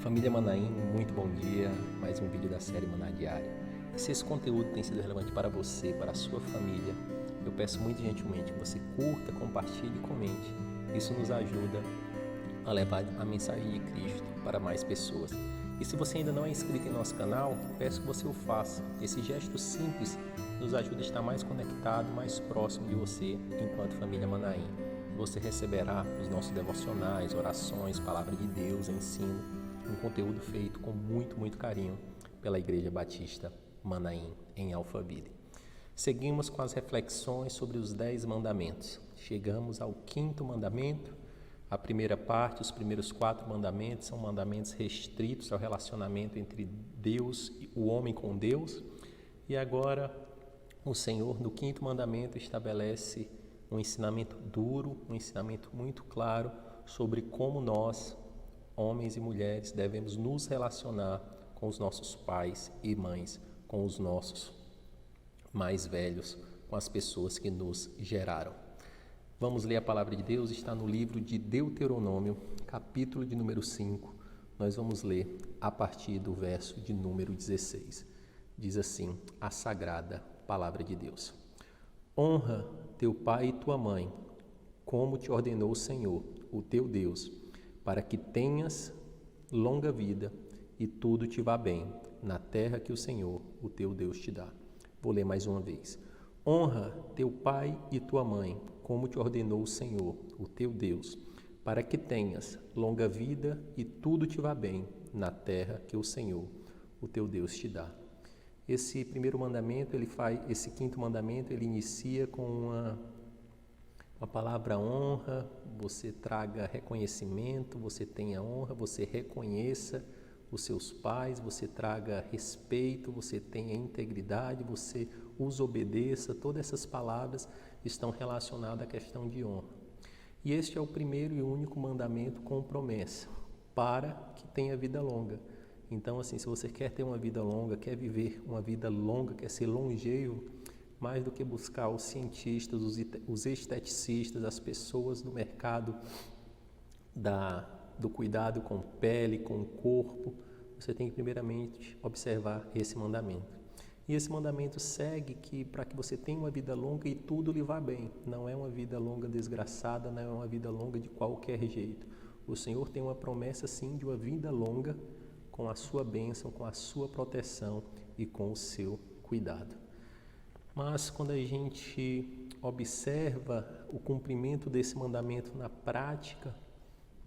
Família Manaim, muito bom dia, mais um vídeo da série Maná Diária. E se esse conteúdo tem sido relevante para você, para a sua família, eu peço muito gentilmente que você curta, compartilhe e comente. Isso nos ajuda a levar a mensagem de Cristo para mais pessoas. E se você ainda não é inscrito em nosso canal, peço que você o faça. Esse gesto simples nos ajuda a estar mais conectado, mais próximo de você enquanto família Manaim. Você receberá os nossos devocionais, orações, palavra de Deus, ensino, um conteúdo feito com muito carinho pela Igreja Batista Manaim, em Alphaville. Seguimos com as reflexões sobre os 10 mandamentos. Chegamos ao 5º mandamento. A primeira parte, os primeiros 4 mandamentos são mandamentos restritos ao relacionamento entre Deus e o homem com Deus. E agora o Senhor, no 5º mandamento, estabelece um ensinamento duro, um ensinamento muito claro sobre como nós, homens e mulheres, devemos nos relacionar com os nossos pais e mães, com os nossos mais velhos, com as pessoas que nos geraram. Vamos ler a palavra de Deus, está no livro de Deuteronômio, capítulo de número 5. Nós vamos ler a partir do verso de número 16. Diz assim a sagrada palavra de Deus: Honra teu pai e tua mãe, como te ordenou o Senhor, o teu Deus, para que tenhas longa vida e tudo te vá bem na terra que o Senhor, o teu Deus, te dá. Vou ler mais uma vez. Honra teu pai e tua mãe, como te ordenou o Senhor, o teu Deus, para que tenhas longa vida e tudo te vá bem na terra que o Senhor, o teu Deus, te dá. Esse primeiro mandamento, esse 5º mandamento, ele inicia com uma palavra honra. Você traga reconhecimento, você tenha honra, você reconheça os seus pais, você traga respeito, você tenha integridade, você os obedeça. Todas essas palavras estão relacionadas à questão de honra. E este é o primeiro e único mandamento com promessa, para que tenha vida longa. Então, assim, se você quer ter uma vida longa, quer viver uma vida longa, quer ser longevo, mais do que buscar os cientistas, os esteticistas, as pessoas do mercado do cuidado com pele, com o corpo, você tem que primeiramente observar esse mandamento. E esse mandamento segue que para que você tenha uma vida longa e tudo lhe vá bem, não é uma vida longa desgraçada, não é uma vida longa de qualquer jeito. O Senhor tem uma promessa sim de uma vida longa com a sua bênção, com a sua proteção e com o seu cuidado. Mas quando a gente observa o cumprimento desse mandamento na prática,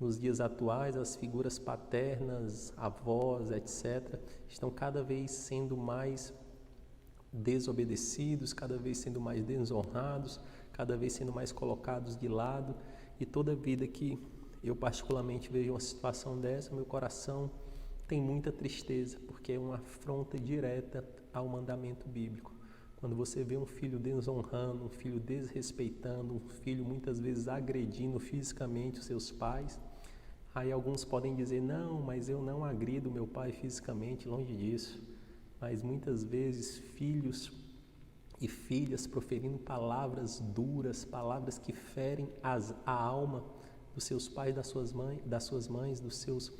nos dias atuais, as figuras paternas, avós, etc., estão cada vez sendo mais desobedecidos, cada vez sendo mais desonrados, cada vez sendo mais colocados de lado. E toda vida que eu particularmente vejo uma situação dessa, meu coração tem muita tristeza, porque é uma afronta direta ao mandamento bíblico. Quando você vê um filho desonrando, um filho desrespeitando, um filho muitas vezes agredindo fisicamente os seus pais, aí alguns podem dizer, não, mas eu não agrido meu pai fisicamente, longe disso. Mas muitas vezes filhos e filhas proferindo palavras duras, palavras que ferem a alma dos seus pais, das suas mães, dos seus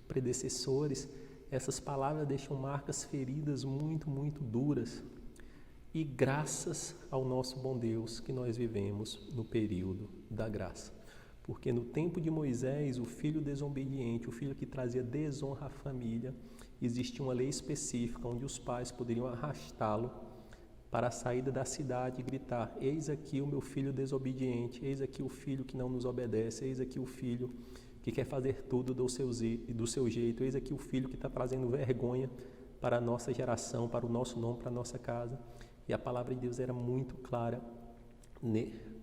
predecessores, essas palavras deixam marcas feridas muito duras. E graças ao nosso bom Deus que nós vivemos no período da graça. Porque no tempo de Moisés, o filho desobediente, o filho que trazia desonra à família, existia uma lei específica onde os pais poderiam arrastá-lo para a saída da cidade e gritar: eis aqui o meu filho desobediente, eis aqui o filho que não nos obedece, eis aqui o filho que quer fazer tudo do seu jeito, eis aqui o filho que está trazendo vergonha para a nossa geração, para o nosso nome, para a nossa casa. E a palavra de Deus era muito clara,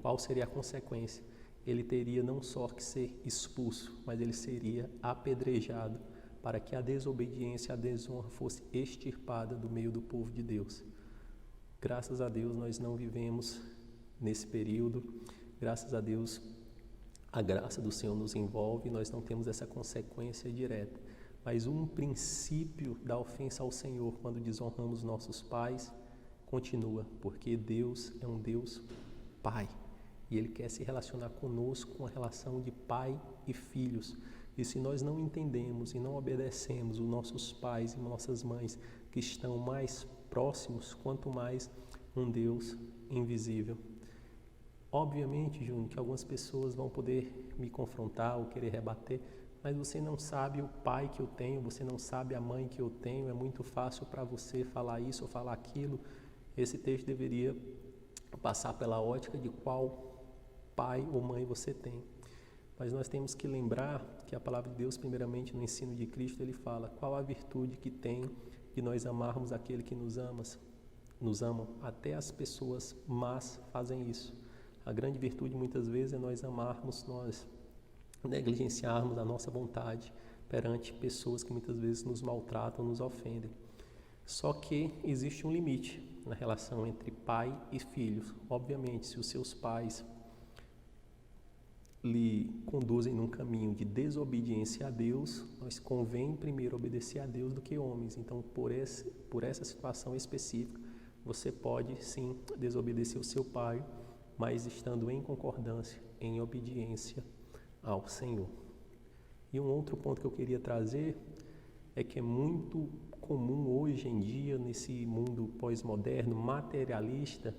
qual seria a consequência. Ele teria não só que ser expulso, mas ele seria apedrejado para que a desobediência, a desonra fosse extirpada do meio do povo de Deus. Graças a Deus nós não vivemos nesse período, graças a Deus a graça do Senhor nos envolve e nós não temos essa consequência direta. Mas um princípio da ofensa ao Senhor quando desonramos nossos pais continua, porque Deus é um Deus Pai e Ele quer se relacionar conosco com a relação de pai e filhos. E se nós não entendemos e não obedecemos os nossos pais e nossas mães que estão mais próximos, quanto mais um Deus invisível. Obviamente, Júnior, que algumas pessoas vão poder me confrontar ou querer rebater, mas você não sabe o pai que eu tenho, você não sabe a mãe que eu tenho, é muito fácil para você falar isso ou falar aquilo. Esse texto deveria passar pela ótica de qual pai ou mãe você tem. Mas nós temos que lembrar que a palavra de Deus, primeiramente no ensino de Cristo, ele fala qual a virtude que tem de nós amarmos aquele que nos amam. Até as pessoas más fazem isso. A grande virtude muitas vezes é nós amarmos, nós negligenciarmos a nossa vontade perante pessoas que muitas vezes nos maltratam, nos ofendem. Só que existe um limite na relação entre pai e filhos. Obviamente, se os seus pais lhe conduzem num caminho de desobediência a Deus, nós convém primeiro obedecer a Deus do que homens. Então, por essa situação específica, você pode sim desobedecer o seu pai, mas estando em concordância, em obediência ao Senhor. E um outro ponto que eu queria trazer é que é muito comum hoje em dia, nesse mundo pós-moderno, materialista,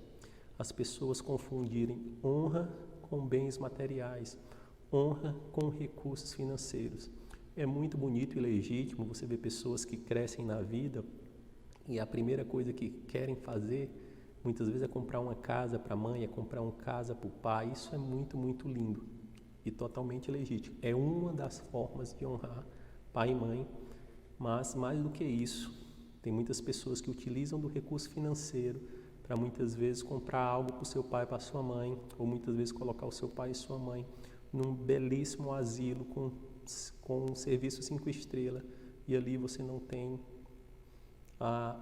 as pessoas confundirem honra com bens materiais, honra com recursos financeiros. É muito bonito e legítimo você ver pessoas que crescem na vida e a primeira coisa que querem fazer, muitas vezes, é comprar uma casa para a mãe, é comprar uma casa para o pai. Isso é muito, muito lindo e totalmente legítimo. É uma das formas de honrar pai e mãe, mas mais do que isso, tem muitas pessoas que utilizam do recurso financeiro para muitas vezes comprar algo para o seu pai, para a sua mãe, ou muitas vezes colocar o seu pai e sua mãe num belíssimo asilo com um serviço 5 estrelas, e ali você não tem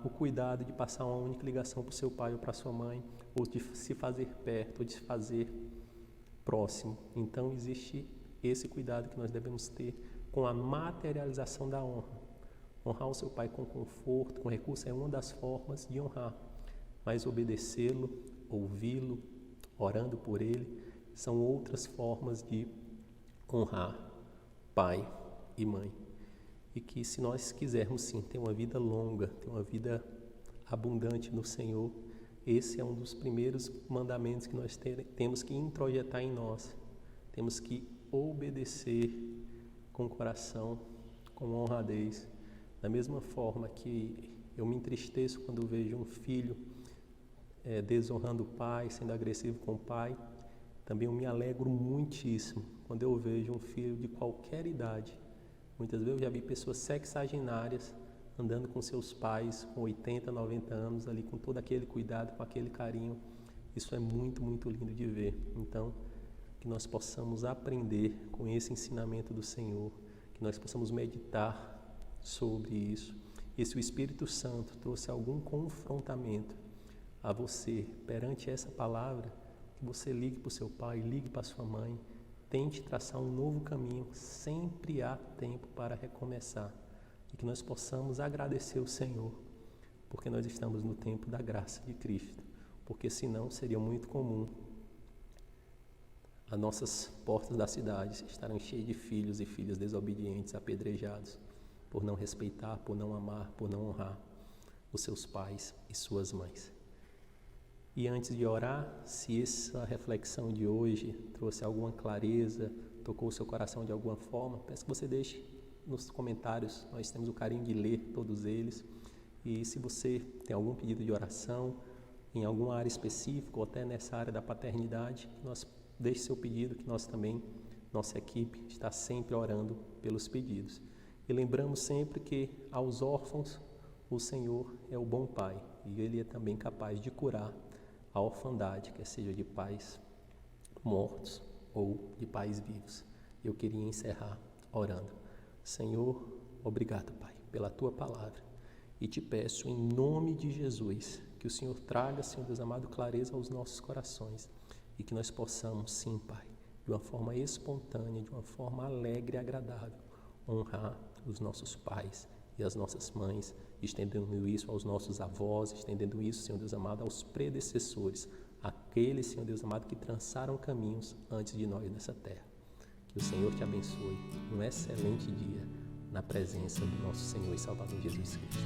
o cuidado de passar uma única ligação para o seu pai ou para a sua mãe, ou de se fazer perto, ou de se fazer próximo. Então existe esse cuidado que nós devemos ter com a materialização da honra. Honrar o seu pai com conforto, com recurso, é uma das formas de honrar, mas obedecê-lo, ouvi-lo, orando por ele, são outras formas de honrar pai e mãe. E que se nós quisermos sim ter uma vida longa, ter uma vida abundante no Senhor, esse é um dos primeiros mandamentos que nós temos que introjetar em nós. Temos que obedecer com o coração, com honradez. Da mesma forma que eu me entristeço quando vejo um filho desonrando o pai, sendo agressivo com o pai, também eu me alegro muitíssimo quando eu vejo um filho de qualquer idade. Muitas vezes eu já vi pessoas sexagenárias andando com seus pais com 80, 90 anos, ali com todo aquele cuidado, com aquele carinho. Isso é muito, muito lindo de ver. Então, que nós possamos aprender com esse ensinamento do Senhor, que nós possamos meditar sobre isso. E se o Espírito Santo trouxe algum confrontamento a você perante essa palavra, que você ligue para o seu pai, ligue para a sua mãe, tente traçar um novo caminho. Sempre há tempo para recomeçar. E que nós possamos agradecer o Senhor, porque nós estamos no tempo da graça de Cristo. Porque senão seria muito comum as nossas portas da cidade estarem cheias de filhos e filhas desobedientes, apedrejados, por não respeitar, por não amar, por não honrar os seus pais e suas mães. E antes de orar, se essa reflexão de hoje trouxe alguma clareza, tocou o seu coração de alguma forma, peço que você deixe nos comentários, nós temos o carinho de ler todos eles. E se você tem algum pedido de oração em alguma área específica ou até nessa área da paternidade, deixe seu pedido, que nós também, nossa equipe, está sempre orando pelos pedidos. E lembramos sempre que aos órfãos o Senhor é o bom Pai e Ele é também capaz de curar a orfandade, quer seja de pais mortos ou de pais vivos. Eu queria encerrar orando. Senhor, obrigado, Pai, pela Tua palavra, e te peço em nome de Jesus que o Senhor traga, Senhor Deus amado, clareza aos nossos corações e que nós possamos, sim, Pai, de uma forma espontânea, de uma forma alegre e agradável, honrar os nossos pais e as nossas mães, estendendo isso aos nossos avós, estendendo isso, Senhor Deus amado, aos predecessores, aqueles, Senhor Deus amado, que traçaram caminhos antes de nós nessa terra. Que Que o Senhor te abençoe. Um excelente dia na presença do nosso Senhor e Salvador Jesus Cristo.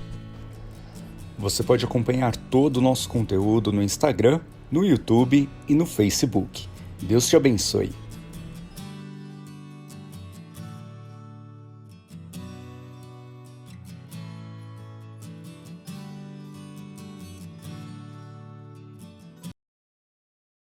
Você pode acompanhar todo o nosso conteúdo no Instagram, no YouTube e no Facebook. Deus te abençoe.